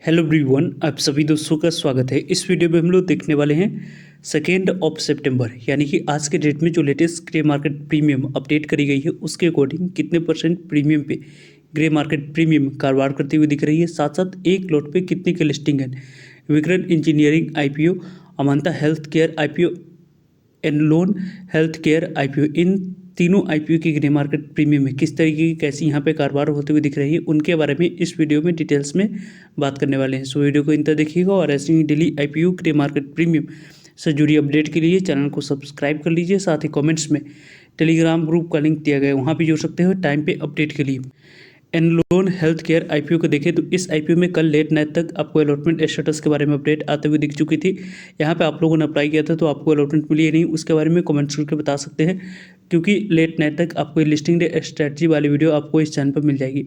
Hello everyone, आप सभी दोस्तों का स्वागत है। इस वीडियो में हम लोग देखने वाले हैं 2 सितंबर यानी कि आज के डेट में जो latest grey market premium update करी गई है उसके अकॉर्डिंग कितने परसेंट प्रीमियम पे ग्रे मार्केट प्रीमियम कारोबार करती हुई दिख रही है, साथ साथ एक लॉट पे कितनी की लिस्टिंग है। Vikram engineering IPO, Amanta health care IPO, Anlon health care IPO, इन तीनों आईपीओ की ग्रे मार्केट प्रीमियम में किस तरीके की कैसी यहाँ पे कारोबार होते हुए दिख रही है, उनके बारे में इस वीडियो में डिटेल्स में बात करने वाले हैं। सो वीडियो को इंतजार देखिएगा और ऐसे ही daily IPO grey market premium से जुड़ी अपडेट के लिए चैनल को सब्सक्राइब कर लीजिए। साथ ही कॉमेंट्स में टेलीग्राम ग्रुप का लिंक दिया गया है, वहाँ भी जुड़ सकते हो टाइम पे अपडेट के लिए। एनलोन हेल्थ केयर आईपीओ को देखें तो इस आईपीओ में कल लेट नाइट तक आपको अलॉटमेंट स्टेटस के बारे में अपडेट आते हुए दिख चुकी थी। यहाँ पे आप लोगों ने अप्लाई किया था तो आपको अलॉटमेंट मिली है नहीं, उसके बारे में कमेंट्स करके बता सकते हैं, क्योंकि लेट नाइट तक आपको लिस्टिंग डे स्ट्रेटजी वाली वीडियो आपको इस चैनल पर मिल जाएगी।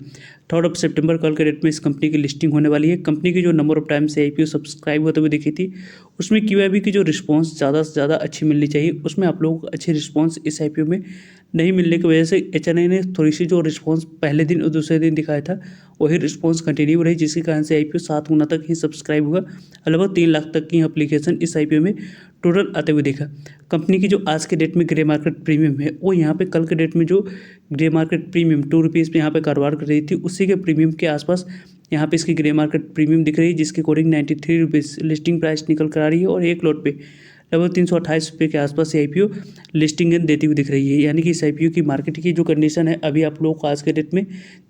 3 सितंबर कल के डेट में इस कंपनी की लिस्टिंग होने वाली है। कंपनी की जो नंबर ऑफ टाइम से आईपीओ सब्सक्राइब होते हुए दिखी थी उसमें क्यूआईबी की जो रिस्पॉन्स ज़्यादा से ज़्यादा अच्छी मिलनी चाहिए, उसमें आप लोगों को अच्छी रिस्पॉन्स इस आईपीओ में नहीं मिलने की वजह से एचएनआई ने थोड़ी सी जो रिस्पॉन्स पहले दिन और दूसरे दिन दिखाया था वही रिस्पॉन्स कंटिन्यू रही, जिसके कारण से आईपीओ 7 गुना तक ही सब्सक्राइब हुआ। लगभग 3 लाख तक की एप्लीकेशन इस आईपीओ में टोटल आते हुए देखा। कंपनी की जो आज के डेट में ग्रे मार्केट प्रीमियम है वो यहाँ पे कल के डेट में जो ग्रे मार्केट प्रीमियम 2 रुपीज़ पे यहाँ पे कारोबार कर रही थी उसी के प्रीमियम के आसपास यहाँ पे इसकी ग्रे मार्केट प्रीमियम दिख रही है, जिसके अकॉर्डिंग 93 रुपीज़ लिस्टिंग प्राइस निकल कर आ रही है और एक लॉट पे लगभग 328 रुपये के आसपास आईपीओ लिस्टिंग देती हुई दिख रही है। यानी कि इस आईपीओ की मार्केट की जो कंडीशन है अभी आप लोगों को आज के डेट में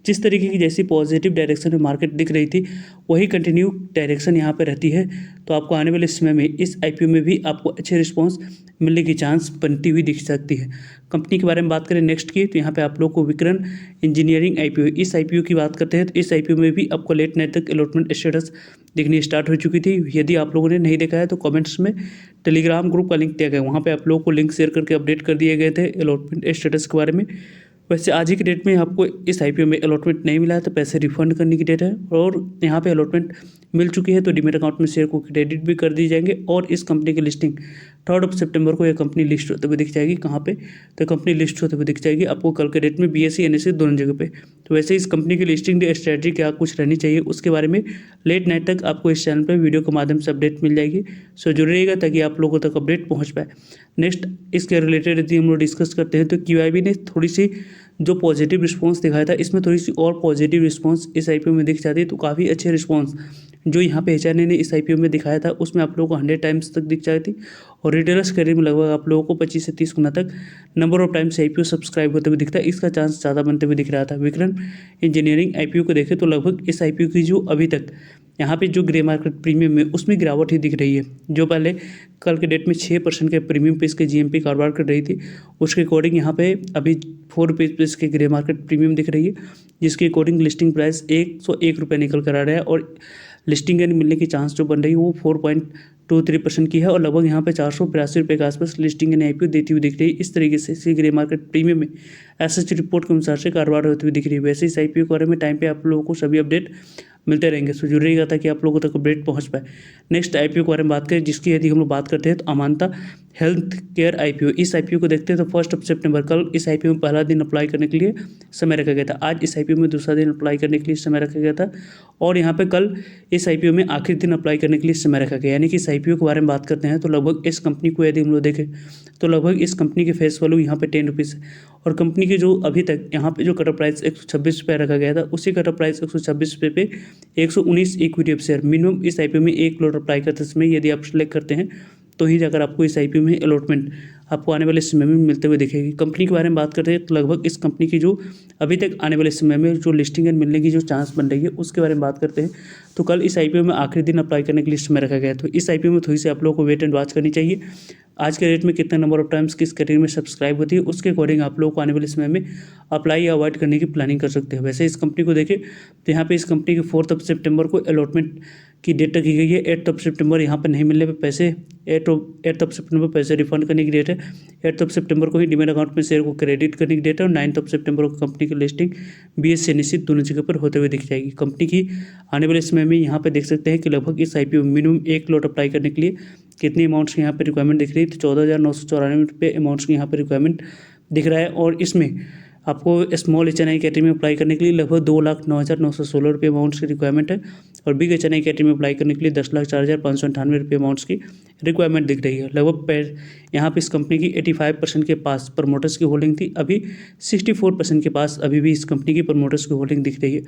जिस तरीके की जैसी पॉजिटिव डायरेक्शन में मार्केट दिख रही थी वही कंटिन्यू डायरेक्शन यहाँ पे रहती है, तो आपको आने वाले समय में इस आईपीओ में भी आपको अच्छे रिस्पॉन्स मिलने की चांस बनती हुई दिख सकती है। कंपनी के बारे में बात करें नेक्स्ट की, तो यहाँ पे आप लोग को विक्रम इंजीनियरिंग आईपीओ, इस आईपीओ की बात करते हैं तो इस आईपीओ में भी आपको लेट नाइट तक अलॉटमेंट स्टेटस दिखनी स्टार्ट हो चुकी थी। यदि आप लोगों ने नहीं देखा है तो कमेंट्स में टेलीग्राम ग्रुप का लिंक दिया गया, वहाँ पे आप लोगों को लिंक शेयर करके अपडेट कर दिए गए थे अलॉटमेंट स्टेटस के बारे में। वैसे आज ही की डेट में आपको इस आईपीओ में अलॉटमेंट नहीं मिला है तो पैसे रिफंड करने की डेट है, और यहाँ पे अलॉटमेंट मिल चुकी है तो डीमेट अकाउंट में शेयर को क्रेडिट भी कर दिए जाएंगे। और इस कंपनी की लिस्टिंग 3 सितंबर को यह कंपनी लिस्ट होते हुए दिख जाएगी। कहाँ पे? तो कंपनी लिस्ट होते हुए दिख जाएगी आपको कल के डेट में बीएसई एनएसई दोनों जगह पे। तो वैसे इस कंपनी की लिस्टिंग स्ट्रेटजी क्या कुछ रहनी चाहिए उसके बारे में लेट नाइट तक आपको इस चैनल पर वीडियो के माध्यम से अपडेट मिल जाएगी। सो जुड़े रहिएगा ताकि आप लोगों तक अपडेट पहुँच पाए। नेक्स्ट इसके रिलेटेड यदि हम लोग डिस्कस करते हैं तो क्यूआईबी ने थोड़ी सी जो पॉजिटिव रिस्पांस दिखाया था इसमें थोड़ी सी और पॉजिटिव रिस्पांस इस आईपीओ में दिख जाती है, तो काफ़ी अच्छे रिस्पांस जो यहाँ पे एचआरए ने इस आईपीओ में दिखाया था उसमें आप लोगों को 100 टाइम्स तक दिख जाती थी, और रिटेलर्स कैरियर में लगभग आप लोगों को 25 से 30 गुना तक number of times IPO subscribe होते हुए दिखता है। इसका चांस ज़्यादा बनते हुए दिख रहा था। विक्रम इंजीनियरिंग आईपीओ को देखें तो लगभग इस आईपीओ की जो अभी तक यहाँ पे जो ग्रे मार्केट प्रीमियम में उसमें गिरावट ही दिख रही है। जो पहले कल के डेट में 6% के प्रीमियम पे इसके जीएमपी कारोबार कर रही थी उसके अकॉर्डिंग यहाँ पे अभी 4 रुपीज़ पे इसके ग्रे मार्केट प्रीमियम दिख रही है, जिसके अकॉर्डिंग लिस्टिंग प्राइस 101 रुपये निकल कर आ रहा है, और लिस्टिंग मिलने की चांस जो बन रही है वो 4.23% की है, और लगभग यहाँ पे 482 रुपये के आसपास लिस्टिंग आईपीओ देती हुई दिख रही है। इस तरीके से इसी ग्रे मार्केट प्रीमियम में एसएच रिपोर्ट के अनुसार से कारोबार होती हुई दिख रही है। वैसे इस आईपीओ के बारे में टाइम पे आप लोगों को सभी अपडेट मिलते रहेंगे, सो जुड़ रहिएगा ताकि आप लोगों तक अपडेट पहुंच पाए। नेक्स्ट आईपीओ के बारे में बात करें जिसकी यदि हम लोग बात करते हैं तो अमांता हेल्थ केयर आईपीओ, इस आईपीओ को देखते हैं तो 1 सितंबर कल इस आईपीओ में पहला दिन अप्लाई करने के लिए समय रखा गया था। आज इस आईपीओ में दूसरा दिन अप्लाई करने के लिए समय रखा गया था, और यहाँ पे कल इस आईपीओ में आखिरी दिन अप्लाई करने के लिए समय रखा गया। यानी कि इस आईपीओ के बारे में बात करते हैं तो लगभग इस कंपनी को यदि हम लोग देखें तो लगभग इस कंपनी के फेस वैल्यू यहाँ पे 10 रुपीज़ है, और कंपनी की जो अभी तक यहाँ पे जो कटअप प्राइस 126 रुपये रखा गया था उसी कटअप प्राइस 126 रुपये पे 119 इक्विटी ऑफ शेयर मिनिमम इस आईपीओ में एक लॉट अप्लाई करते समय यदि आप सेलेक्ट करते हैं तो ही जाकर आपको इस आईपीओ में अलॉटमेंट आपको आने वाले समय में मिलते हुए दिखेगी। कंपनी के बारे में बात करते हैं तो लगभग इस कंपनी की जो अभी तक आने वाले समय में जो लिस्टिंग मिलने की जो चांस बन रही है उसके बारे में बात करते हैं तो कल इस आईपीओ में आखिरी दिन अप्लाई करने की लिस्ट में रखा गया है। तो इस आईपीओ में थोड़ी सी आप लोगों को वेट एंड वॉच करनी चाहिए। आज के डेट में कितना नंबर ऑफ टाइम्स किस कैटेगरी में सब्सक्राइब होती है उसके अकॉर्डिंग आप लोगों को आने वाले समय में अप्लाई या अवॉइड करने की प्लानिंग कर सकते हैं। वैसे इस कंपनी को देखें तो यहाँ पे इस कंपनी के 4 सितंबर को अलॉटमेंट की डेट तक की गई है। 8 सितंबर यहाँ पर नहीं मिलने पे पैसे 8 सितंबर पैसे रिफंड करने की डेट है। 8 सितंबर को ही डीमेट अकाउंट में शेयर को क्रेडिट करने की डेट है, और 9 सितंबर को कंपनी की लिस्टिंग बीएसई एनएसई दोनों जगह पर होते हुए दिख जाएगी। कंपनी की आने वाले समय में यहाँ पे देख सकते हैं कि लगभग इस आईपीओ मिनिमम एक लॉट अप्लाई करने के लिए कितनी अमाउंट्स की यहाँ पे रिक्वायरमेंट दिख रही है, तो 14,994 रुपये अमाउंट्स की यहाँ पे रिक्वायरमेंट दिख रहा है, और इसमें आपको स्मॉल एचएनआई कैटेगरी में अप्लाई करने के लिए लगभग 2,09,916 रुपये अमाउंट्स की रिक्वायरमेंट है। और बी एच कैटेगरी में अप्लाई करने के लिए 10,04,598 रुपये अमाउंट्स की रिक्वायरमेंट दिख रही है। लगभग यहाँ पे इस कंपनी की 85% के पास प्रमोटर्स की होल्डिंग थी, अभी 64% के पास अभी भी इस कंपनी की प्रमोटर्स की होल्डिंग दिख रही है।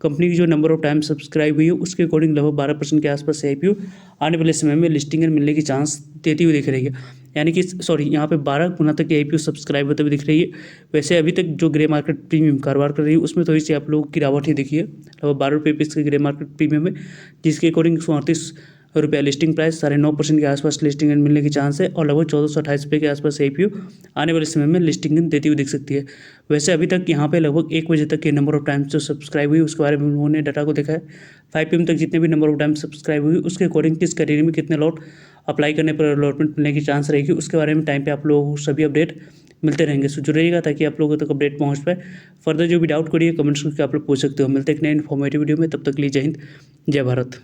कंपनी की जो नंबर ऑफ टाइम सब्सक्राइब हुई है उसके अकॉर्डिंग लगभग 12% के आसपास IPO आने वाले समय में लिस्टिंग मिलने की चांस देती हुई दिख रही है, यानी कि यहाँ पे 12 गुना तक IPO सब्सक्राइब होते हुए दिख रही है। वैसे अभी तक जो ग्रे मार्केट प्रीमियम कारोबार कर रही है उसमें थोड़ी सी आप लोगों की गिरावट ही दिखी है, लगभग 12 रुपये पीस के ग्रे मार्केट प्रीमियम में, जिसके अकॉर्डिंग 34 रुपया लिस्टिंग प्राइस, 9.5% के आसपास लिस्टिंग मिलने की चांस है और लगभग 1428 रुपये के आसपास IPO आने वाले समय में लिस्टिंग देती हुई दिख सकती है। वैसे अभी तक यहाँ पे लगभग 1 बजे तक के नंबर ऑफ टाइम्स जो सब्सक्राइब हुई उसके बारे में उन्होंने डाटा को देखा है। 5 PM तक जितने भी नंबर ऑफ टाइम सब्सक्राइब हुई उसके अकॉर्डिंग किस कैटेगरी में कितने लॉट अप्लाई करने पर अलॉटमेंट मिलने की चांस रहेगी उसके बारे में टाइम पे आप लोगों को सभी अपडेट मिलते रहेंगे। सो जुड़े रहिएगा ताकि आप लोगों तक अपडेट पहुंच पाए। फर्दर जो भी डाउट करिए कमेंट्स करके आप लोग पूछ सकते हो। मिलते हैं एक नए इन्फॉर्मेटिव वीडियो में, तब तक के लिए जय हिंद, जय भारत।